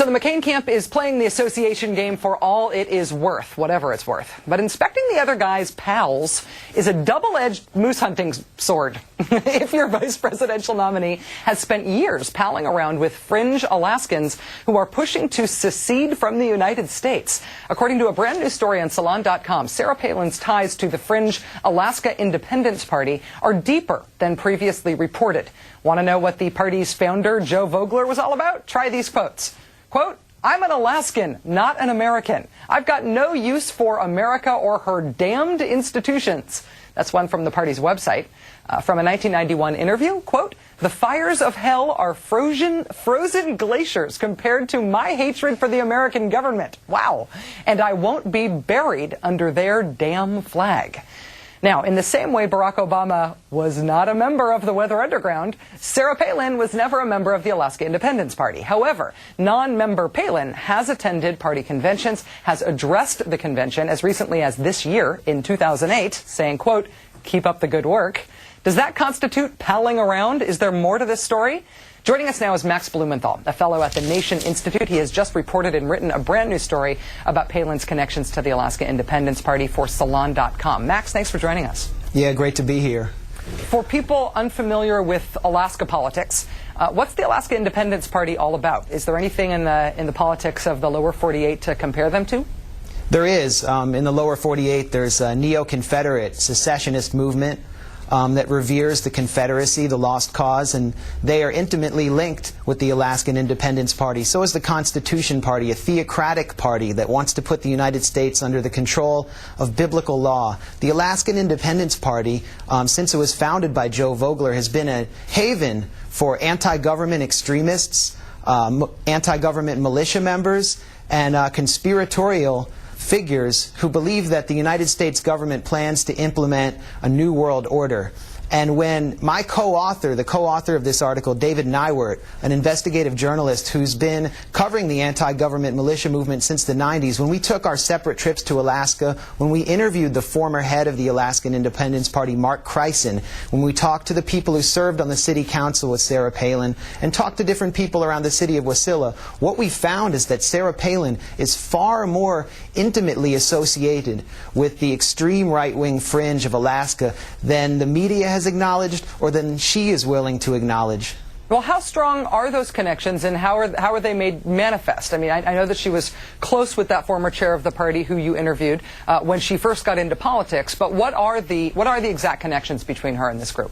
So the McCain camp is playing the association game for all it is worth, whatever it's worth. But inspecting the other guy's pals is a double-edged moose hunting sword. If your vice presidential nominee has spent years palling around with fringe Alaskans who are pushing to secede from the United States. According to a brand new story on Salon.com, Sarah Palin's ties to the fringe Alaska Independence Party are deeper than previously reported. Want to know what the party's founder, Joe Vogler, was all about? Try these quotes. Quote, "I'm an Alaskan, not an American. I've got no use for America or her damned institutions." That's one from the party's website. From a 1991 interview, quote, "The fires of hell are frozen glaciers compared to my hatred for the American government. Wow. And I won't be buried under their damn flag." Now, in the same way Barack Obama was not a member of the Weather Underground, Sarah Palin was never a member of the Alaska Independence Party. However, non-member Palin has attended party conventions, has addressed the convention as recently as this year in 2008, saying, quote, "Keep up the good work." Does that constitute palling around? Is there more to this story? Joining us now is Max Blumenthal, a fellow at the Nation Institute. He has just reported and written a brand new story about Palin's connections to the Alaska Independence Party for Salon.com. Max, thanks for joining us. Yeah, great to be here. For people unfamiliar with Alaska politics, what's the Alaska Independence Party all about? Is there anything in the politics of the lower 48 to compare them to? There is. In the lower 48, there's a neo-Confederate secessionist movement that reveres the Confederacy, the lost cause, and they are intimately linked with the Alaskan Independence Party. So is the Constitution Party, a theocratic party that wants to put the United States under the control of biblical law. The Alaskan Independence Party, since it was founded by Joe Vogler, has been a haven for anti-government extremists, anti-government militia members, and conspiratorial figures who believe that the United States government plans to implement a new world order. And when my co-author, the co-author of this article, Dave Neiwart, an investigative journalist who's been covering the anti-government militia movement since the 90s, when we took our separate trips to Alaska, when we interviewed the former head of the Alaskan Independence Party, Mark Kreisen, when we talked to the people who served on the city council with Sarah Palin, and talked to different people around the city of Wasilla, what we found is that Sarah Palin is far more intimately associated with the extreme right-wing fringe of Alaska than the media has acknowledged or than she is willing to acknowledge. Well, how strong are those connections, and how are they made manifest? I mean, I know that she was close with that former chair of the party who you interviewed when she first got into politics, but what are the exact connections between her and this group?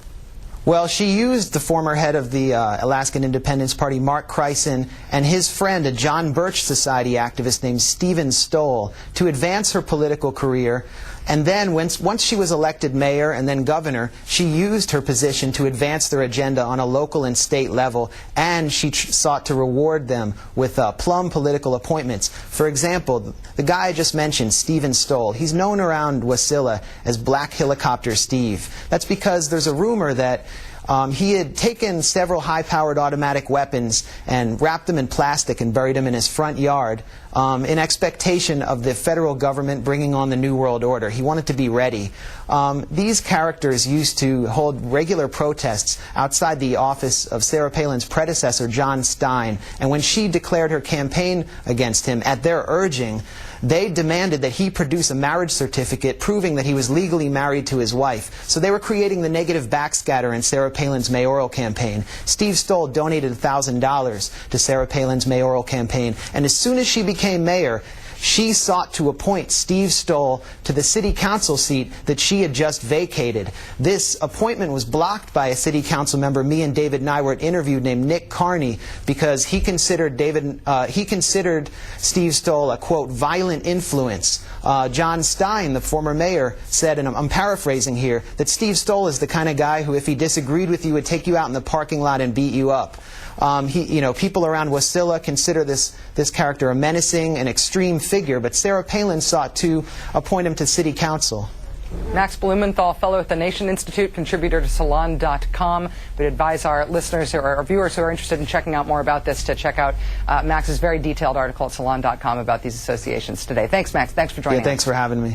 Well, she used the former head of the Alaskan Independence Party, Mark Kreisen, and his friend, a John Birch Society activist named Stephen Stoll, to advance her political career. And then once she was elected mayor and then governor, she used her position to advance their agenda on a local and state level, and she sought to reward them with plum political appointments. For example, the guy I just mentioned, Stephen Stoll, he's known around Wasilla as Black Helicopter Steve. That's because there's a rumor that he had taken several high-powered automatic weapons and wrapped them in plastic and buried them in his front yard in expectation of the federal government bringing on the New World Order. He wanted to be ready. These characters used to hold regular protests outside the office of Sarah Palin's predecessor, John Stein, and when she declared her campaign against him, at their urging, they demanded that he produce a marriage certificate proving that he was legally married to his wife. So they were creating the negative backscatter in Sarah Palin's mayoral campaign. Steve Stoll donated $1,000 to Sarah Palin's mayoral campaign, and as soon as she became mayor, she sought to appoint Steve Stoll to the city council seat that she had just vacated. This appointment was blocked by a city council member me and David Neiwart interviewed named Nick Carney because he considered Steve Stoll a, quote, violent influence. John Stein, the former mayor, said, and I'm paraphrasing here, that Steve Stoll is the kind of guy who, if he disagreed with you, would take you out in the parking lot and beat you up. People around Wasilla consider this character a menacing and extreme figure, but Sarah Palin sought to appoint him to city council. Max Blumenthal, fellow at the Nation Institute, contributor to Salon.com. We'd advise our listeners or our viewers who are interested in checking out more about this to check out Max's very detailed article at Salon.com about these associations today. Thanks, Max. Thanks for joining us. Yeah, thanks for having me.